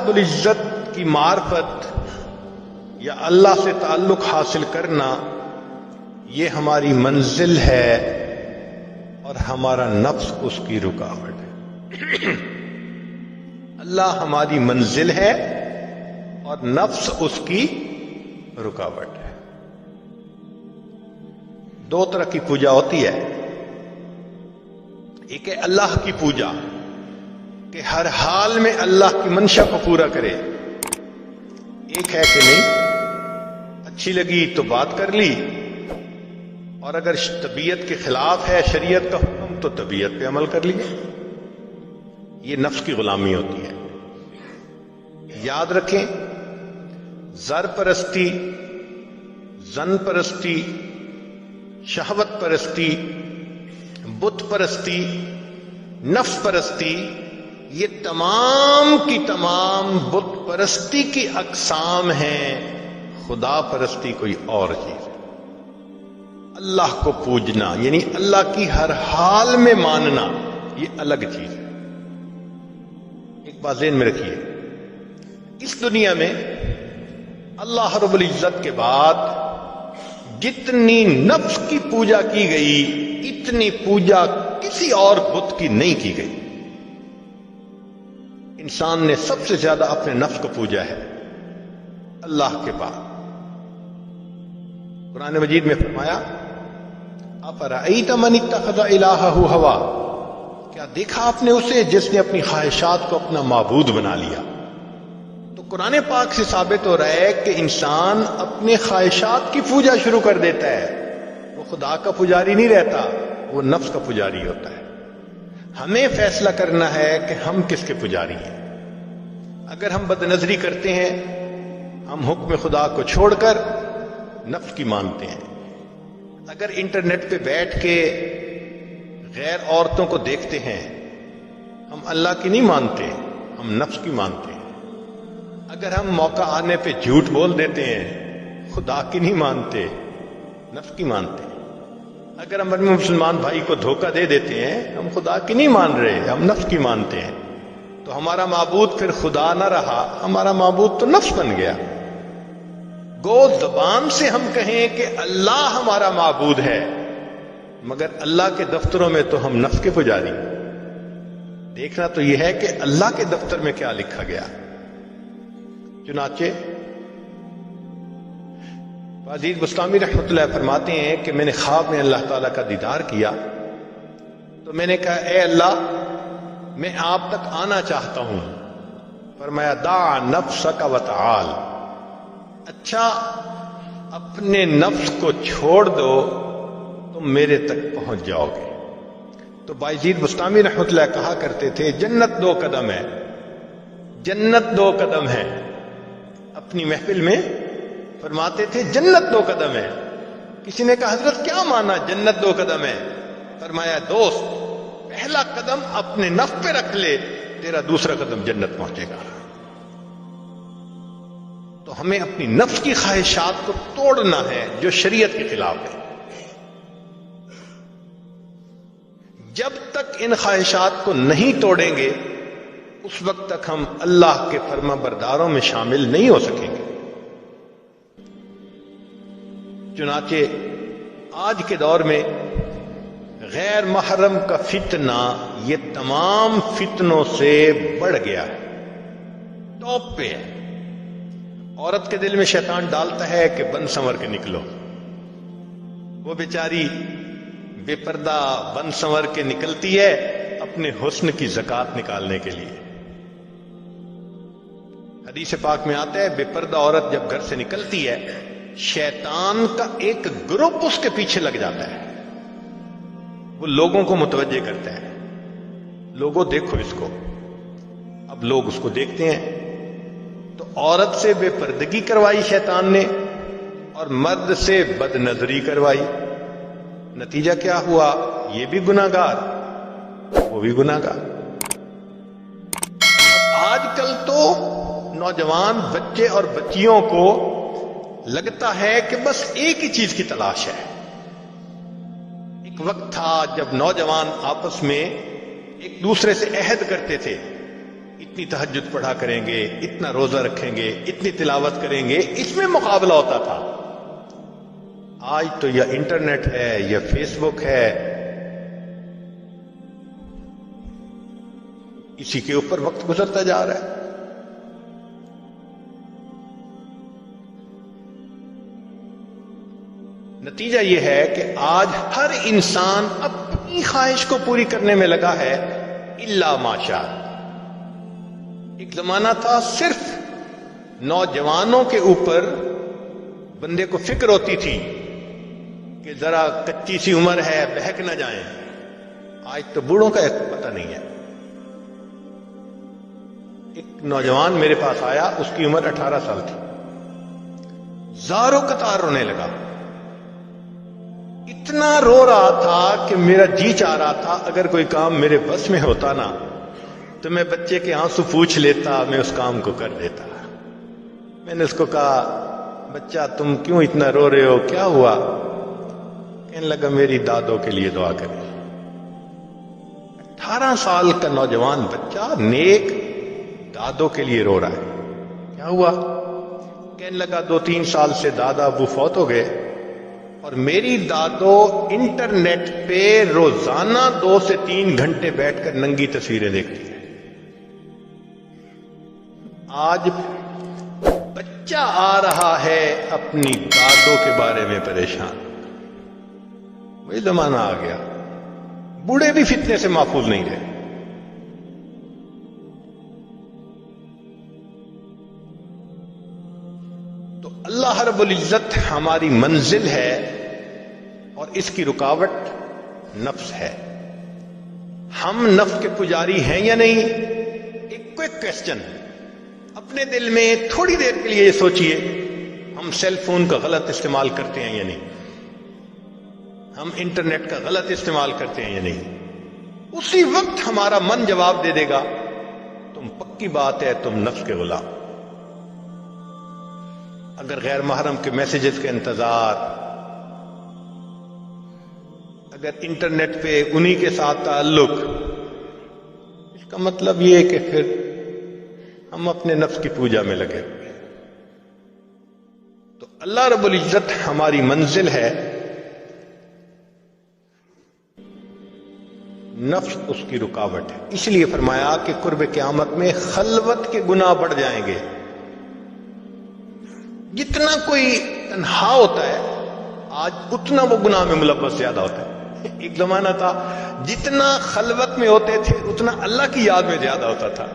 رب العزت کی معرفت یا اللہ سے تعلق حاصل کرنا یہ ہماری منزل ہے اور ہمارا نفس اس کی رکاوٹ ہے۔ اللہ ہماری منزل ہے اور نفس اس کی رکاوٹ ہے۔ دو طرح کی پوجا ہوتی ہے، ایک ہے اللہ کی پوجا کہ ہر حال میں اللہ کی منشا کو پورا کرے، ایک ہے کہ نہیں اچھی لگی تو بات کر لی، اور اگر طبیعت کے خلاف ہے شریعت کا حکم تو طبیعت پہ عمل کر لیے۔ یہ نفس کی غلامی ہوتی ہے۔ یاد رکھیں، زر پرستی، زن پرستی، شہوت پرستی، بت پرستی، نفس پرستی، یہ تمام کی تمام بت پرستی کی اقسام ہیں۔ خدا پرستی کوئی اور چیز ہے۔ اللہ کو پوجنا یعنی اللہ کی ہر حال میں ماننا، یہ الگ چیز ہے۔ ایک بات ذہن میں رکھیے، اس دنیا میں اللہ رب العزت کے بعد جتنی نفس کی پوجا کی گئی اتنی پوجا کسی اور بت کی نہیں کی گئی۔ انسان نے سب سے زیادہ اپنے نفس کو پوجا ہے اللہ کے بعد۔ قرآن مجید میں فرمایا اَفَرَأَيْتَ مَنِ اتَّخَذَ إِلَٰهَهُ هَوَاهُ، کیا دیکھا آپ نے اسے جس نے اپنی خواہشات کو اپنا معبود بنا لیا؟ تو قرآن پاک سے ثابت ہو رہا ہے کہ انسان اپنے خواہشات کی پوجا شروع کر دیتا ہے، وہ خدا کا پجاری نہیں رہتا، وہ نفس کا پجاری ہوتا ہے۔ ہمیں فیصلہ کرنا ہے کہ ہم کس کے پجاری ہیں۔ اگر ہم بد نظری کرتے ہیں، ہم حکم خدا کو چھوڑ کر نفس کی مانتے ہیں۔ اگر انٹرنیٹ پہ بیٹھ کے غیر عورتوں کو دیکھتے ہیں، ہم اللہ کی نہیں مانتے، ہم نفس کی مانتے ہیں۔ اگر ہم موقع آنے پہ جھوٹ بول دیتے ہیں، خدا کی نہیں مانتے، نفس کی مانتے ہیں۔ اگر ہم اپنے مسلمان بھائی کو دھوکہ دے دیتے ہیں، ہم خدا کی نہیں مان رہے، ہم نفس کی مانتے ہیں۔ تو ہمارا معبود پھر خدا نہ رہا، ہمارا معبود تو نفس بن گیا۔ گو زبان سے ہم کہیں کہ اللہ ہمارا معبود ہے، مگر اللہ کے دفتروں میں تو ہم نفس کے پجاری۔ دیکھنا تو یہ ہے کہ اللہ کے دفتر میں کیا لکھا گیا۔ چنانچہ عزیز بستامی رحمۃ اللہ فرماتے ہیں کہ میں نے خواب میں اللہ تعالیٰ کا دیدار کیا، تو میں نے کہا اے اللہ میں آپ تک آنا چاہتا ہوں۔ فرمایا دع نفسک وتعال، اچھا اپنے نفس کو چھوڑ دو تم میرے تک پہنچ جاؤ گے۔ تو بائزید بستامی رحمۃ اللہ کہا کرتے تھے جنت 2 قدم ہے، جنت 2 قدم ہے۔ اپنی محفل میں فرماتے تھے جنت 2 قدم ہے۔ کسی نے کہا حضرت کیا مانا جنت 2 قدم ہے؟ فرمایا دوست پہلا قدم اپنے نفس پہ رکھ لے، تیرا دوسرا قدم جنت پہنچے گا۔ تو ہمیں اپنی نفس کی خواہشات کو توڑنا ہے جو شریعت کے خلاف ہے۔ جب تک ان خواہشات کو نہیں توڑیں گے اس وقت تک ہم اللہ کے فرما برداروں میں شامل نہیں ہو سکیں گے۔ چنانچہ آج کے دور میں غیر محرم کا فتنہ یہ تمام فتنوں سے بڑھ گیا ہے، ٹاپ پہ ہے۔ عورت کے دل میں شیطان ڈالتا ہے کہ بن سنور کے نکلو، وہ بیچاری بے پردہ بن سنور کے نکلتی ہے اپنے حسن کی زکات نکالنے کے لیے۔ حدیث پاک میں آتا ہے بے پردہ عورت جب گھر سے نکلتی ہے شیطان کا ایک گروپ اس کے پیچھے لگ جاتا ہے، وہ لوگوں کو متوجہ کرتا ہے، لوگوں دیکھو اس کو۔ اب لوگ اس کو دیکھتے ہیں تو عورت سے بے پردگی کروائی شیطان نے اور مرد سے بد نظری کروائی، نتیجہ کیا ہوا؟ یہ بھی گناہگار وہ بھی گناہگار۔ آج کل تو نوجوان بچے اور بچیوں کو لگتا ہے کہ بس ایک ہی چیز کی تلاش ہے۔ ایک وقت تھا جب نوجوان آپس میں ایک دوسرے سے عہد کرتے تھے اتنی تہجد پڑھا کریں گے، اتنا روزہ رکھیں گے، اتنی تلاوت کریں گے، اس میں مقابلہ ہوتا تھا۔ آج تو یا انٹرنیٹ ہے یا فیس بک ہے، اسی کے اوپر وقت گزرتا جا رہا ہے۔ نتیجہ یہ ہے کہ آج ہر انسان اپنی خواہش کو پوری کرنے میں لگا ہے الا ماشاء۔ ایک زمانہ تھا صرف نوجوانوں کے اوپر بندے کو فکر ہوتی تھی کہ ذرا کچی سی عمر ہے، بہک نہ جائیں۔ آج تو بوڑھوں کا پتہ نہیں ہے۔ ایک نوجوان میرے پاس آیا، اس کی عمر 18 سال تھی، زاروں قطار رونے لگا، اتنا رو رہا تھا کہ میرا جی چاہ رہا تھا اگر کوئی کام میرے بس میں ہوتا نا تو میں بچے کے آنسو پوچھ لیتا، میں اس کام کو کر دیتا۔ میں نے اس کو کہا، بچہ تم کیوں اتنا رو رہے ہو، کیا ہوا؟ کہنے لگا میری دادوں کے لیے دعا کریں۔ 18 سال کا نوجوان بچہ نیک دادوں کے لیے رو رہا ہے، کیا ہوا؟ کہنے لگا 2-3 سال سے دادا ابو فوت ہو گئے اور میری دادو انٹرنیٹ پہ روزانہ 2 سے 3 گھنٹے بیٹھ کر ننگی تصویریں دیکھتی ہے۔ آج بچہ آ رہا ہے اپنی دادوں کے بارے میں پریشان۔ وہی زمانہ آ گیا، بوڑھے بھی فتنے سے محفوظ نہیں رہے۔ تو اللہ رب العزت ہماری منزل ہے اور اس کی رکاوٹ نفس ہے۔ ہم نفس کے پجاری ہیں یا نہیں؟ ایک کوئک کوسچن اپنے دل میں تھوڑی دیر کے لیے یہ سوچئے، ہم سیل فون کا غلط استعمال کرتے ہیں یا نہیں؟ ہم انٹرنیٹ کا غلط استعمال کرتے ہیں یا نہیں؟ اسی وقت ہمارا من جواب دے دے گا، تم پکی بات ہے تم نفس کے غلام۔ اگر غیر محرم کے میسیجز کے انتظار، اگر انٹرنیٹ پہ انہی کے ساتھ تعلق، اس کا مطلب یہ ہے کہ پھر ہم اپنے نفس کی پوجا میں لگے ہوئے۔ تو اللہ رب العزت ہماری منزل ہے، نفس اس کی رکاوٹ ہے۔ اس لیے فرمایا کہ قرب قیامت میں خلوت کے گناہ بڑھ جائیں گے۔ جتنا کوئی تنہا ہوتا ہے آج اتنا وہ گناہ میں ملوث زیادہ ہوتا ہے۔ ایک زمانہ تھا جتنا خلوت میں ہوتے تھے اتنا اللہ کی یاد میں زیادہ ہوتا تھا۔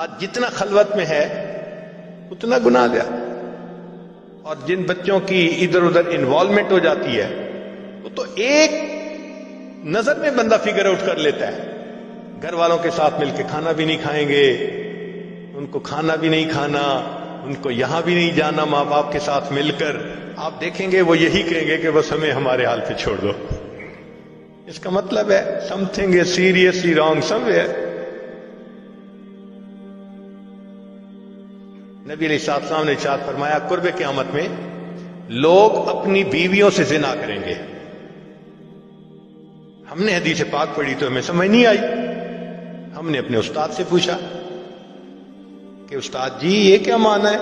آج جتنا خلوت میں ہے اتنا گناہ زیادہ۔ اور جن بچوں کی ادھر ادھر انوالومنٹ ہو جاتی ہے وہ تو ایک نظر میں بندہ فگر آؤٹ کر لیتا ہے۔ گھر والوں کے ساتھ مل کے کھانا بھی نہیں کھائیں گے، ان کو کھانا بھی نہیں کھانا، ان کو یہاں بھی نہیں جانا ماں باپ کے ساتھ مل کر۔ آپ دیکھیں گے وہ یہی کہیں گے کہ بس ہمیں ہمارے حال پہ چھوڑ دو۔ اس کا مطلب ہے some thing is seriously wrong some where. نبی علیہ السلام نے ارشاد فرمایا قرب قیامت میں لوگ اپنی بیویوں سے زنا کریں گے۔ ہم نے حدیث پاک پڑھی تو ہمیں سمجھ نہیں آئی۔ ہم نے اپنے استاد سے پوچھا کہ استاد جی یہ کیا معنی ہے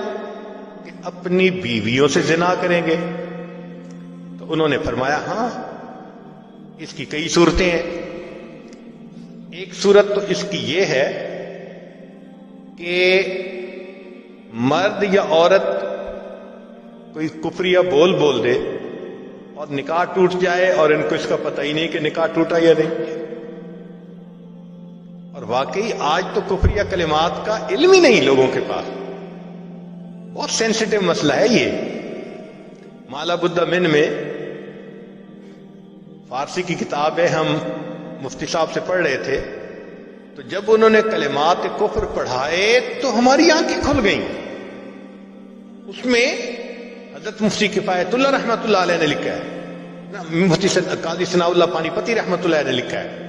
کہ اپنی بیویوں سے زنا کریں گے؟ تو انہوں نے فرمایا ہاں اس کی کئی صورتیں ہیں۔ ایک صورت تو اس کی یہ ہے کہ مرد یا عورت کوئی کفریہ بول دے اور نکاح ٹوٹ جائے اور ان کو اس کا پتہ ہی نہیں کہ نکاح ٹوٹا یا نہیں۔ اور واقعی آج تو کفریہ کلمات کا علم ہی نہیں لوگوں کے پاس۔ بہت سینسٹیو مسئلہ ہے یہ۔ مالا بدھا من میں فارسی کی کتاب ہے، ہم مفتی صاحب سے پڑھ رہے تھے، تو جب انہوں نے کلمات کفر پڑھائے تو ہماری آنکھیں کھل گئیں۔ اس میں حضرت مفتی کفایت اللہ رحمۃ اللہ علیہ نے لکھا ہے، مفتی قاضی ثناء اللہ پانی پتی رحمۃ اللہ علیہ نے لکھا ہے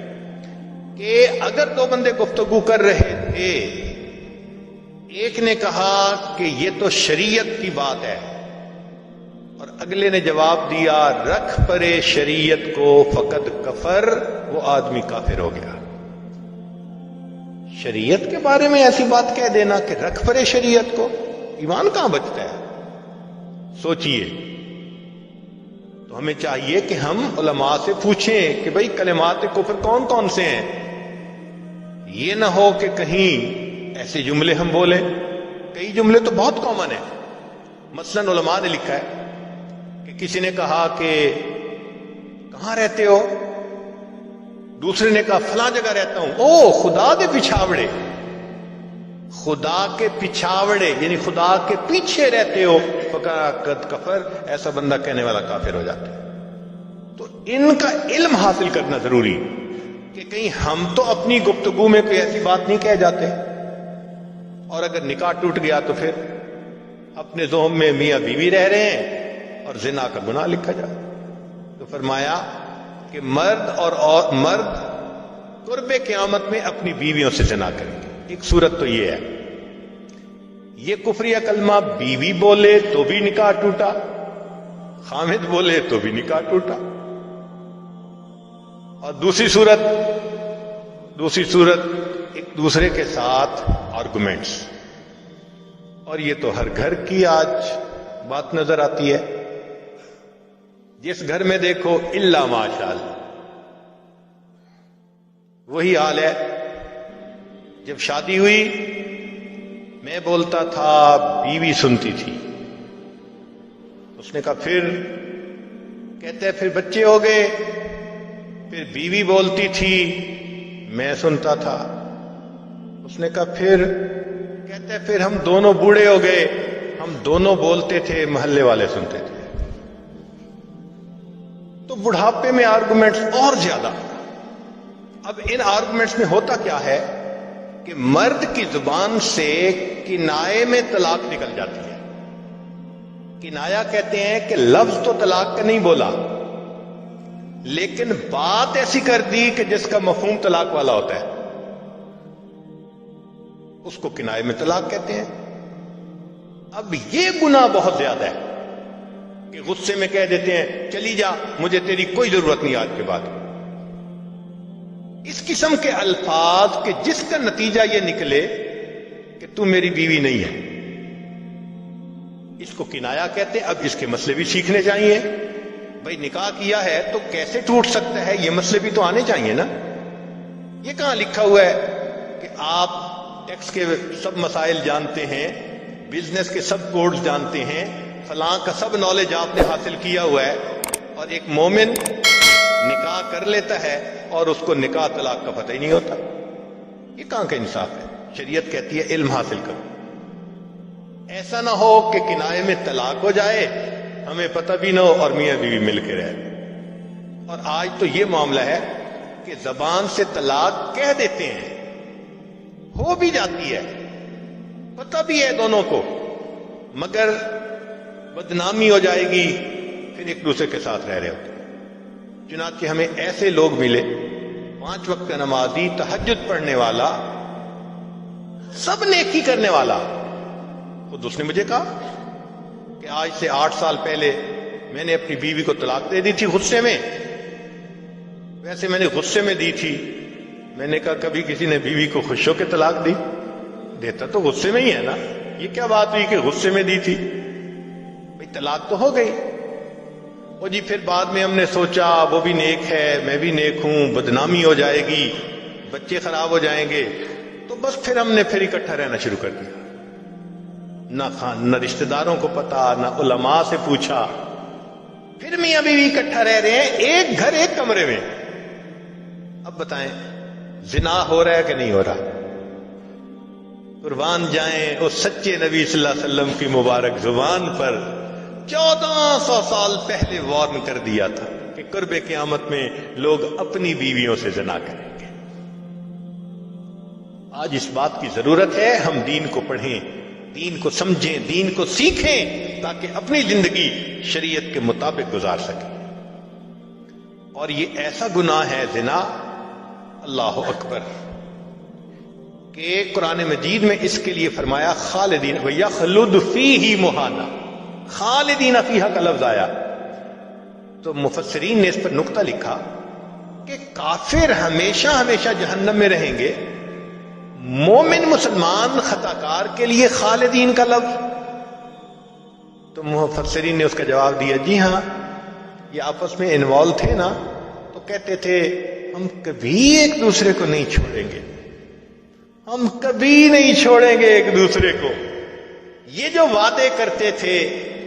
کہ اگر دو بندے گفتگو کر رہے تھے، ایک نے کہا کہ یہ تو شریعت کی بات ہے اور اگلے نے جواب دیا رکھ پرے شریعت کو فقط کفر، وہ آدمی کافر ہو گیا۔ شریعت کے بارے میں ایسی بات کہہ دینا کہ رکھ پڑے شریعت کو، ایمان کہاں بچتا ہے؟ سوچئے۔ تو ہمیں چاہیے کہ ہم علماء سے پوچھیں کہ بھئی کلمات کفر کون کون سے ہیں۔ یہ نہ ہو کہ کہیں ایسے جملے ہم بولیں، کئی جملے تو بہت کامن ہیں۔ مثلا علماء نے لکھا ہے کہ کسی نے کہا کہ کہاں رہتے ہو؟ دوسرے نے کہا فلاں جگہ رہتا ہوں۔ او خدا دے پچھاوڑے، خدا کے پچھاوڑے یعنی خدا کے پیچھے رہتے ہو، فقد کفر، ایسا بندہ کہنے والا کافر ہو جاتا ہے۔ تو ان کا علم حاصل کرنا ضروری کہ کہیں ہم تو اپنی گفتگو میں کوئی ایسی بات نہیں کہہ جاتے، اور اگر نکاح ٹوٹ گیا تو پھر اپنے ذہن میں میاں بیوی رہ رہے ہیں اور زنا کا گناہ لکھا جائے۔ تو فرمایا کہ مرد قرب قیامت میں اپنی بیویوں سے زنا کریں گے۔ ایک صورت تو یہ ہے، یہ کفریہ کلمہ بیوی بولے تو بھی نکاح ٹوٹا، خامد بولے تو بھی نکاح ٹوٹا۔ اور دوسری صورت ایک دوسرے کے ساتھ آرگومنٹس، اور یہ تو ہر گھر کی آج بات نظر آتی ہے۔ جس گھر میں دیکھو الا ماشاء اللہ وہی حال ہے۔ جب شادی ہوئی میں بولتا تھا، بیوی سنتی تھی۔ اس نے کہا پھر، کہتے پھر بچے ہو گئے، پھر بیوی بولتی تھی میں سنتا تھا۔ اس نے کہا پھر، کہتے پھر ہم دونوں بوڑھے ہو گئے، ہم دونوں بولتے تھے، محلے والے سنتے تھے۔ تو بڑھاپے میں آرگومنٹس اور زیادہ۔ اب ان آرگومنٹس میں ہوتا کیا ہے کہ مرد کی زبان سے کنائے میں طلاق نکل جاتی ہے۔ کنایا کہتے ہیں کہ لفظ تو طلاق کا نہیں بولا، لیکن بات ایسی کر دی کہ جس کا مفہوم طلاق والا ہوتا ہے، اس کو کنائے میں طلاق کہتے ہیں۔ اب یہ گناہ بہت زیادہ ہے کہ غصے میں کہہ دیتے ہیں چلی جا، مجھے تیری کوئی ضرورت نہیں آج کے بعد۔ اس قسم کے الفاظ کہ جس کا نتیجہ یہ نکلے کہ تو میری بیوی نہیں ہے، اس کو کنایا کہتے ہیں۔ اب اس کے مسئلے بھی سیکھنے چاہیے۔ بھئی نکاح کیا ہے تو کیسے ٹوٹ سکتا ہے، یہ مسئلے بھی تو آنے چاہیے نا۔ یہ کہاں لکھا ہوا ہے کہ آپ ٹیکس کے سب مسائل جانتے ہیں، بزنس کے سب کوڈز جانتے ہیں، فلاں کا سب نالج آپ نے حاصل کیا ہوا ہے، اور ایک مومن نکاح کر لیتا ہے اور اس کو نکاح طلاق کا پتہ ہی نہیں ہوتا؟ یہ کہاں کا انصاف ہے؟ شریعت کہتی ہے علم حاصل کرو۔ ایسا نہ ہو کہ کنائے میں طلاق ہو جائے، ہمیں پتہ بھی نہ ہو اور میاں بیوی مل کے رہے۔ اور آج تو یہ معاملہ ہے کہ زبان سے طلاق کہہ دیتے ہیں، ہو بھی جاتی ہے، پتہ بھی ہے دونوں کو، مگر بدنامی ہو جائے گی، پھر ایک دوسرے کے ساتھ رہ رہے ہوتے ہیں۔ چنانچہ ہمیں ایسے لوگ ملے، 5 وقت کا نمازی، تہجد پڑھنے والا، سب نیکی کرنے والا۔ خود اس نے مجھے کہا کہ آج سے 8 سال پہلے میں نے اپنی بیوی کو طلاق دے دی تھی غصے میں۔ ویسے میں نے غصے میں دی تھی۔ میں نے کہا کبھی کسی نے بیوی کو خوش ہو کے طلاق دی؟ دیتا تو غصے میں ہی ہے نا۔ یہ کیا بات ہوئی کہ غصے میں دی تھی؟ بھئی طلاق تو ہو گئی۔ اور جی پھر بعد میں ہم نے سوچا وہ بھی نیک ہے، میں بھی نیک ہوں، بدنامی ہو جائے گی، بچے خراب ہو جائیں گے، تو بس پھر ہم نے پھر اکٹھا رہنا شروع کر دیا۔ نہ رشتہ داروں کو پتا، نہ علماء سے پوچھا، پھر میاں بیوی اکٹھا رہ رہے ہیں، ایک گھر ایک کمرے میں۔ اب بتائیں زنا ہو رہا ہے کہ نہیں ہو رہا؟ قربان جائیں اس سچے نبی صلی اللہ علیہ وسلم کی مبارک زبان پر 1400 سال پہلے وارن کر دیا تھا کہ قرب قیامت میں لوگ اپنی بیویوں سے زنا کریں گے۔ آج اس بات کی ضرورت ہے ہم دین کو پڑھیں، دین کو سمجھیں، دین کو سیکھیں، تاکہ اپنی زندگی شریعت کے مطابق گزار سکیں۔ اور یہ ایسا گناہ ہے زنا، اللہ اکبر، کہ قرآن مجید میں اس کے لیے فرمایا خالدین وَيَخْلُدُ فِيهِ مُحَانَا، خالدین فیہا کا لفظ آیا تو مفسرین نے اس پر نقطہ لکھا کہ کافر ہمیشہ ہمیشہ جہنم میں رہیں گے، مومن مسلمان خطا کار کے لیے خالدین کا لفظ؟ تو مفسرین نے اس کا جواب دیا جی ہاں، یہ آپس میں انوالو تھے نا، تو کہتے تھے ہم کبھی ایک دوسرے کو نہیں چھوڑیں گے، ہم کبھی نہیں چھوڑیں گے ایک دوسرے کو. یہ جو وعدے کرتے تھے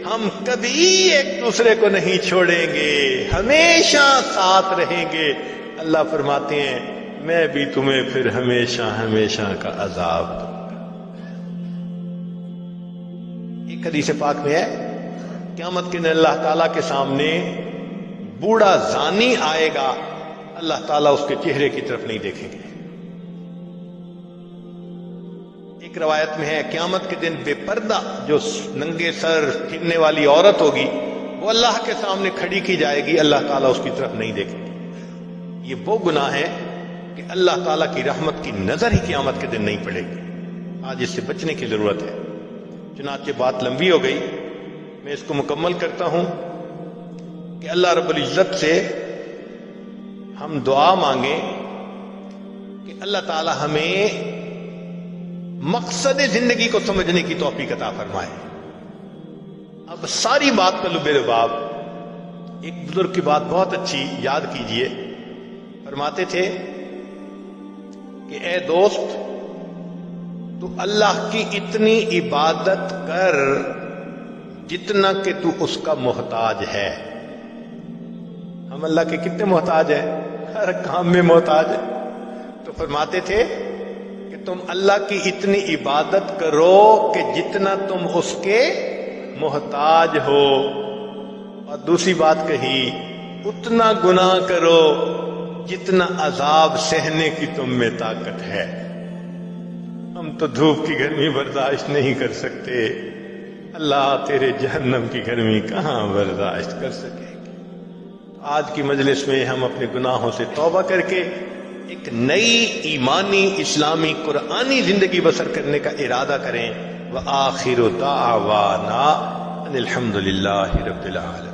ہم کبھی ایک دوسرے کو نہیں چھوڑیں گے، ہمیشہ ساتھ رہیں گے، اللہ فرماتے ہیں میں بھی تمہیں پھر ہمیشہ ہمیشہ کا عذاب دوں گا. ایک حدیث پاک میں ہے قیامت کے دن اللہ تعالیٰ کے سامنے بوڑھا زانی آئے گا، اللہ تعالیٰ اس کے چہرے کی طرف نہیں دیکھیں گے. ایک روایت میں ہے قیامت کے دن بے پردہ جو ننگے سر پھرنے والی عورت ہوگی وہ اللہ کے سامنے کھڑی کی جائے گی، اللہ تعالیٰ اس کی طرف نہیں دیکھیں گے. یہ وہ گناہ ہے کہ اللہ تعالیٰ کی رحمت کی نظر ہی قیامت کے دن نہیں پڑے گی. آج اس سے بچنے کی ضرورت ہے. چنانچہ بات لمبی ہو گئی، میں اس کو مکمل کرتا ہوں کہ اللہ رب العزت سے ہم دعا مانگیں کہ اللہ تعالیٰ ہمیں مقصد زندگی کو سمجھنے کی توفیق عطا فرمائے. اب ساری بات کا لب لباب ایک بزرگ کی بات بہت اچھی یاد کیجئے. فرماتے تھے کہ اے دوست تو اللہ کی اتنی عبادت کر جتنا کہ تو اس کا محتاج ہے. ہم اللہ کے کتنے محتاج ہیں؟ ہر کام میں محتاج ہے. تو فرماتے تھے کہ تم اللہ کی اتنی عبادت کرو کہ جتنا تم اس کے محتاج ہو، اور دوسری بات کہی اتنا گناہ کرو جتنا عذاب سہنے کی تم میں طاقت ہے. ہم تو دھوپ کی گرمی برداشت نہیں کر سکتے، اللہ تیرے جہنم کی گرمی کہاں برداشت کر سکے گی. آج کی مجلس میں ہم اپنے گناہوں سے توبہ کر کے ایک نئی ایمانی اسلامی قرآنی زندگی بسر کرنے کا ارادہ کریں. وآخر دعوانا ان الحمد للہ رب العالمین.